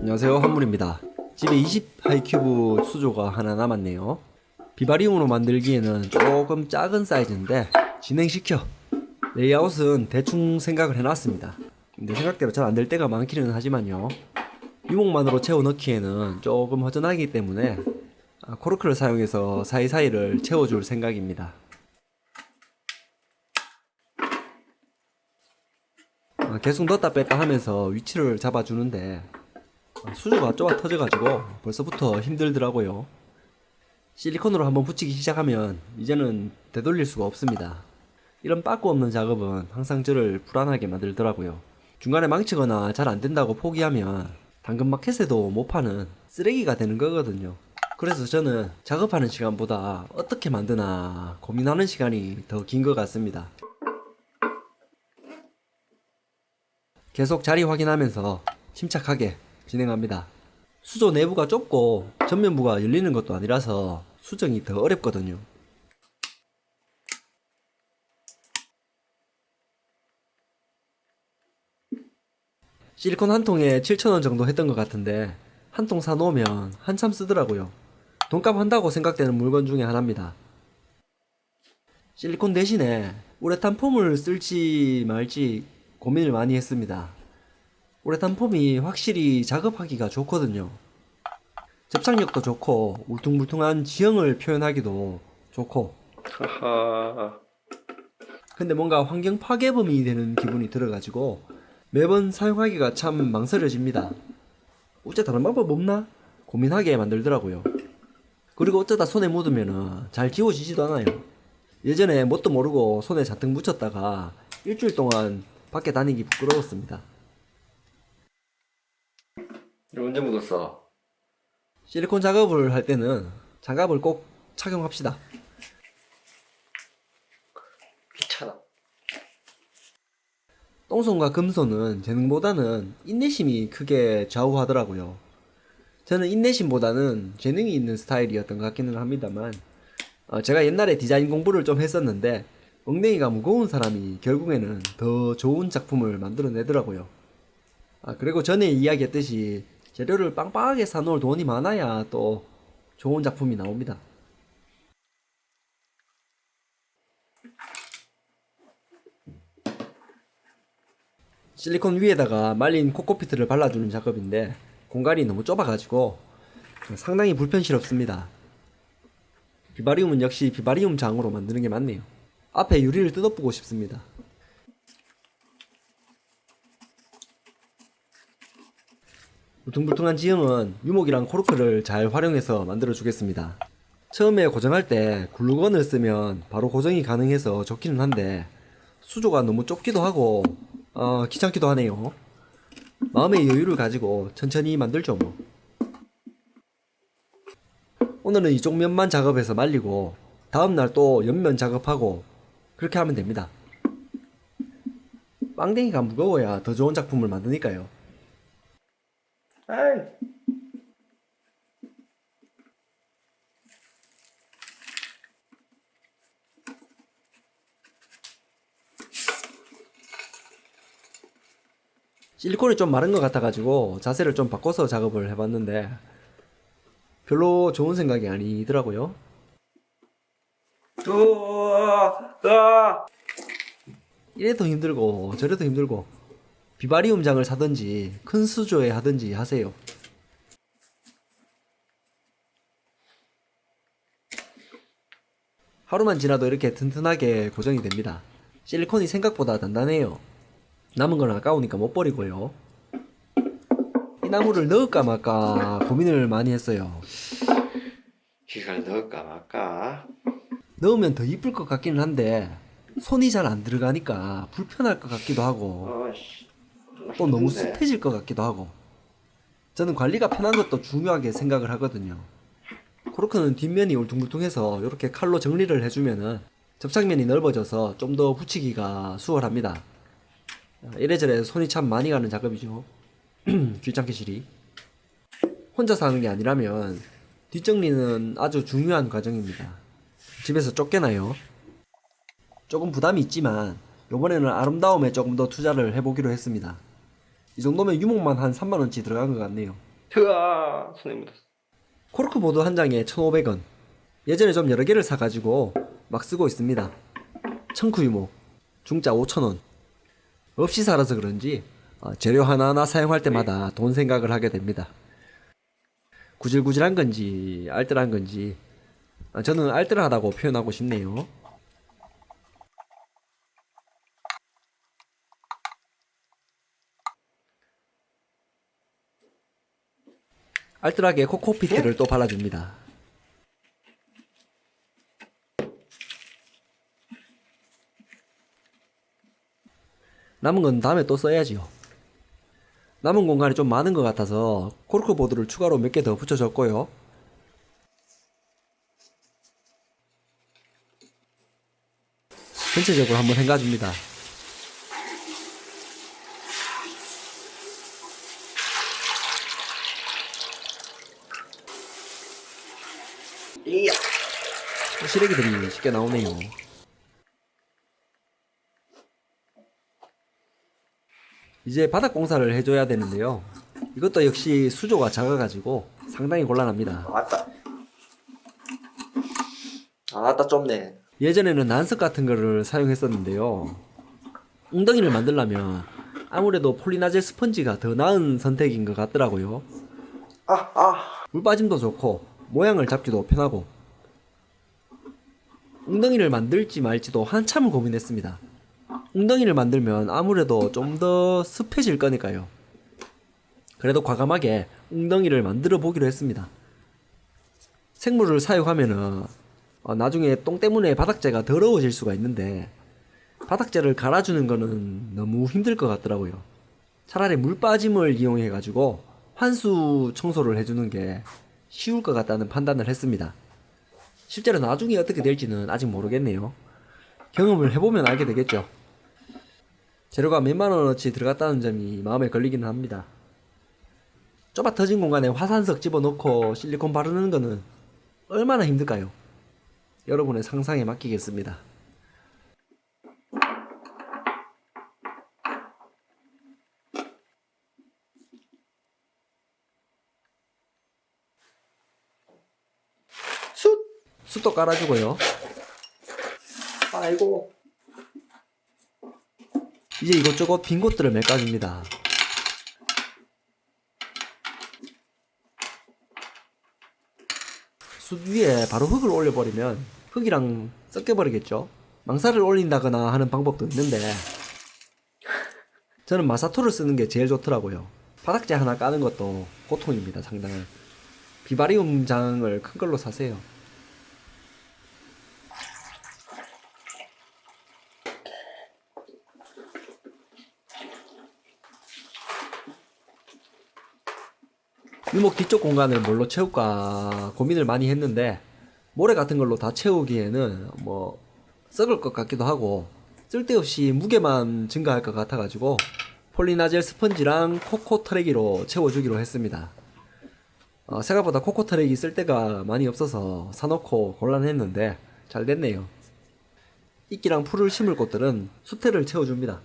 안녕하세요, 한물입니다. 집에 20 하이큐브 수조가 하나 남았네요. 비바리움으로 만들기에는 조금 작은 사이즈인데 진행시켜 레이아웃은 대충 생각을 해놨습니다. 근데 생각대로 잘 안될 때가 많기는 하지만요, 유목만으로 채워 넣기에는 조금 허전하기 때문에 코르크를 사용해서 사이사이를 채워줄 생각입니다. 계속 넣었다 뺐다 하면서 위치를 잡아주는데 수조가 좁아 터져가지고 벌써부터 힘들더라고요. 실리콘으로 한번 붙이기 시작하면 이제는 되돌릴 수가 없습니다. 이런 빠꾸 없는 작업은 항상 저를 불안하게 만들더라고요. 중간에 망치거나 잘 안된다고 포기하면 당근마켓에도 못 파는 쓰레기가 되는 거거든요. 그래서 저는 작업하는 시간보다 어떻게 만드나 고민하는 시간이 더 긴 것 같습니다. 계속 자리 확인하면서 침착하게 진행합니다. 수조 내부가 좁고 전면부가 열리는 것도 아니라서 수정이 더 어렵거든요. 실리콘 한 통에 7,000원 정도 했던 것 같은데 한 통 사놓으면 한참 쓰더라고요. 돈값 한다고 생각되는 물건 중에 하나입니다. 실리콘 대신에 우레탄 폼을 쓸지 말지 고민을 많이 했습니다. 우레탄 폼이 확실히 작업하기가 좋거든요. 접착력도 좋고 울퉁불퉁한 지형을 표현하기도 좋고, 근데 뭔가 환경 파괴범이 되는 기분이 들어가지고 매번 사용하기가 참 망설여집니다. 어째 다른 방법 없나? 고민하게 만들더라고요. 그리고 어쩌다 손에 묻으면 잘 지워지지도 않아요. 예전에 뭣도 모르고 손에 잔뜩 묻혔다가 일주일 동안 밖에 다니기 부끄러웠습니다. 이거 언제 묻었어? 실리콘 작업을 할 때는 장갑을 꼭 착용합시다. 귀찮아. 똥손과 금손은 재능보다는 인내심이 크게 좌우하더라고요. 저는 인내심보다는 재능이 있는 스타일이었던 것 같기는 합니다만, 제가 옛날에 디자인 공부를 좀 했었는데 엉덩이가 무거운 사람이 결국에는 더 좋은 작품을 만들어내더라고요. 그리고 전에 이야기했듯이 재료를 빵빵하게 사놓을 돈이 많아야 또 좋은 작품이 나옵니다. 실리콘 위에다가 말린 코코피트를 발라주는 작업인데 공간이 너무 좁아가지고 상당히 불편스럽습니다. 비바리움은 역시 비바리움 장으로 만드는 게 맞네요. 앞에 유리를 뜯어보고 싶습니다. 울퉁불퉁한 지형은 유목이랑 코르크를 잘 활용해서 만들어 주겠습니다. 처음에 고정할 때 글루건을 쓰면 바로 고정이 가능해서 좋기는 한데 수조가 너무 좁기도 하고 귀찮기도 하네요. 마음의 여유를 가지고 천천히 만들죠 뭐. 오늘은 이쪽 면만 작업해서 말리고 다음날 또 옆면 작업하고 그렇게 하면 됩니다. 빵댕이가 무거워야 더 좋은 작품을 만드니까요. 아이. 실리콘이 좀 마른 것 같아가지고 자세를 좀 바꿔서 작업을 해봤는데 별로 좋은 생각이 아니더라고요. 이래도 힘들고 저래도 힘들고 비바리움장을 사든지 큰 수조에 하든지 하세요. 하루만 지나도 이렇게 튼튼하게 고정이 됩니다. 실리콘이 생각보다 단단해요. 남은 건 아까우니까 못 버리고요. 이 나무를 넣을까 말까 고민을 많이 했어요. 이걸 넣을까 말까? 넣으면 더 이쁠 것 같기는 한데 손이 잘 안 들어가니까 불편할 것 같기도 하고 어씨. 또 너무 습해질 것 같기도 하고, 저는 관리가 편한 것도 중요하게 생각을 하거든요. 코르크는 뒷면이 울퉁불퉁해서 이렇게 칼로 정리를 해주면은 접착면이 넓어져서 좀 더 붙이기가 수월합니다. 이래저래 손이 참 많이 가는 작업이죠. 귀찮게 시리. 혼자서 하는 게 아니라면 뒷정리는 아주 중요한 과정입니다. 집에서 쫓겨나요. 조금 부담이 있지만 요번에는 아름다움에 조금 더 투자를 해보기로 했습니다. 이 정도면 유목만 한 3만원치 들어간 것 같네요. 으아, 손에 묻었어. 코르크보드 한 장에 1,500원. 예전에 좀 여러 개를 사가지고 막 쓰고 있습니다. 청쿠유목 중짜 5,000원. 없이 살아서 그런지 재료 하나하나 사용할 때마다 돈 생각을 하게 됩니다. 구질구질한 건지 알뜰한 건지 저는 알뜰하다고 표현하고 싶네요. 알뜰하게 코코피트를 또 발라줍니다. 남은 건 다음에 또 써야지요. 남은 공간이 좀 많은 것 같아서 코르크보드를 추가로 몇 개 더 붙여줬고요. 전체적으로 한번 헹궈줍니다. 이야. 시래기들이 쉽게 나오네요. 이제 바닥 공사를 해줘야 되는데요. 이것도 역시 수조가 작아가지고 상당히 곤란합니다. 아따 좁네. 예전에는 난석 같은 거를 사용했었는데요. 웅덩이를 만들려면 아무래도 폴리나젤 스펀지가 더 나은 선택인 것 같더라고요. 물 빠짐도 좋고 모양을 잡기도 편하고 웅덩이를 만들지 말지도 한참을 고민했습니다. 웅덩이를 만들면 아무래도 좀 더 습해질 거니까요. 그래도 과감하게 웅덩이를 만들어 보기로 했습니다. 생물을 사육하면은 나중에 똥 때문에 바닥재가 더러워질 수가 있는데 바닥재를 갈아주는 거는 너무 힘들 것 같더라고요. 차라리 물 빠짐을 이용해 가지고 환수 청소를 해주는 게 쉬울 것 같다는 판단을 했습니다. 실제로 나중에 어떻게 될지는 아직 모르겠네요. 경험을 해보면 알게 되겠죠. 재료가 몇만 원어치 들어갔다는 점이 마음에 걸리기는 합니다. 좁아 터진 공간에 화산석 집어넣고 실리콘 바르는 거는 얼마나 힘들까요? 여러분의 상상에 맡기겠습니다. 숯도 깔아주고요. 아이고. 이제 이것저것 빈 곳들을 메꿔줍니다. 숯 위에 바로 흙을 올려버리면 흙이랑 섞여버리겠죠. 망사를 올린다거나 하는 방법도 있는데 저는 마사토를 쓰는 게 제일 좋더라고요. 바닥재 하나 까는 것도 고통입니다. 상당한 비바리움 장을 큰 걸로 사세요. 유목 뒤쪽 공간을 뭘로 채울까 고민을 많이 했는데 모래 같은 걸로 다 채우기에는 뭐 썩을 것 같기도 하고 쓸데없이 무게만 증가할 것 같아가지고 폴리나젤 스펀지랑 코코 터레기로 채워주기로 했습니다. 생각보다 코코 터레기 쓸 데가 많이 없어서 사놓고 곤란했는데 잘 됐네요. 이끼랑 풀을 심을 곳들은 수태를 채워줍니다.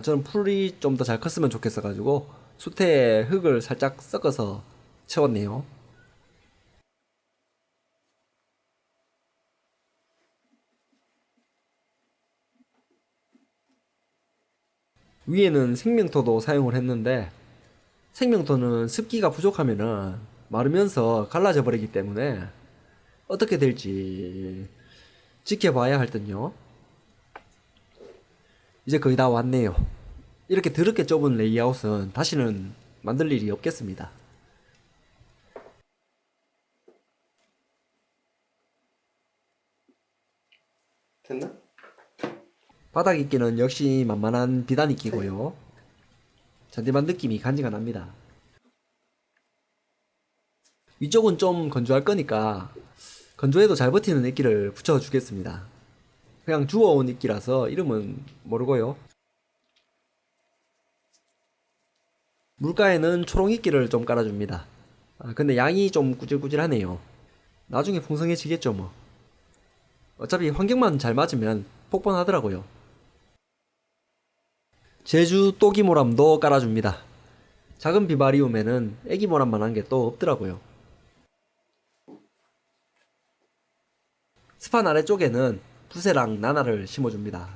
저는 풀이 좀 더 잘 컸으면 좋겠어가지고 수태에 흙을 살짝 섞어서 채웠네요. 위에는 생명토도 사용을 했는데 생명토는 습기가 부족하면은 마르면서 갈라져 버리기 때문에 어떻게 될지 지켜봐야 할 듯요. 이제 거의 다 왔네요. 이렇게 더럽게 좁은 레이아웃은 다시는 만들 일이 없겠습니다. 됐나? 바닥 이끼는 역시 만만한 비단 이끼고요. 잔디만 느낌이 간지가 납니다. 위쪽은 좀 건조할 거니까 건조해도 잘 버티는 이끼를 붙여주겠습니다. 그냥 주워온 이끼라서 이름은 모르고요. 물가에는 초록 이끼를 좀 깔아줍니다. 근데 양이 좀 꾸질꾸질하네요. 나중에 풍성해지겠죠 뭐. 어차피 환경만 잘 맞으면 폭번하더라고요. 제주 또기모람도 깔아줍니다. 작은 비바리움에는 애기 모란만한 게 또 없더라고요. 스판 아래쪽에는 부세랑 나나를 심어줍니다.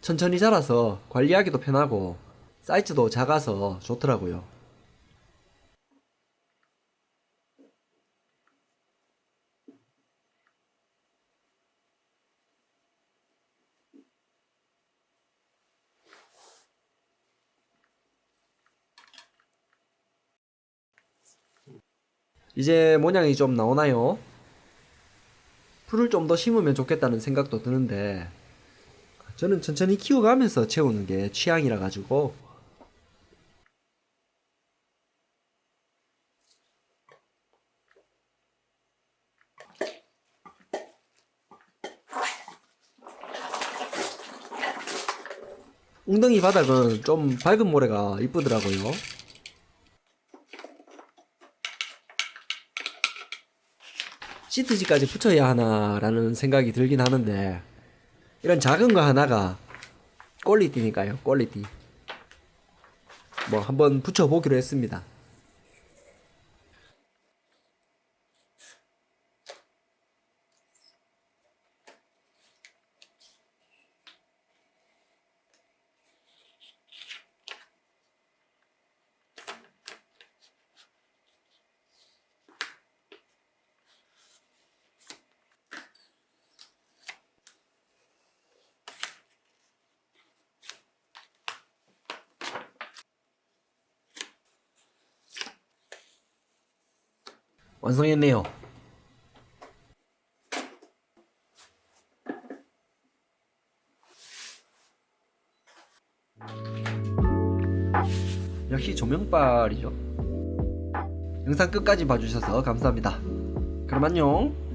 천천히 자라서 관리하기도 편하고 사이즈도 작아서 좋더라고요. 이제 모양이 좀 나오나요? 풀을 좀 더 심으면 좋겠다는 생각도 드는데 저는 천천히 키워가면서 채우는 게 취향이라 가지고 웅덩이 바닥은 좀 밝은 모래가 이쁘더라고요. 시트지까지 붙여야 하나라는 생각이 들긴 하는데 이런 작은 거 하나가 퀄리티니까요. 퀄리티. 뭐 한번 붙여보기로 했습니다. 완성했네요. 역시 조명빨이죠. 영상 끝까지 봐주셔서 감사합니다. 그럼 안녕.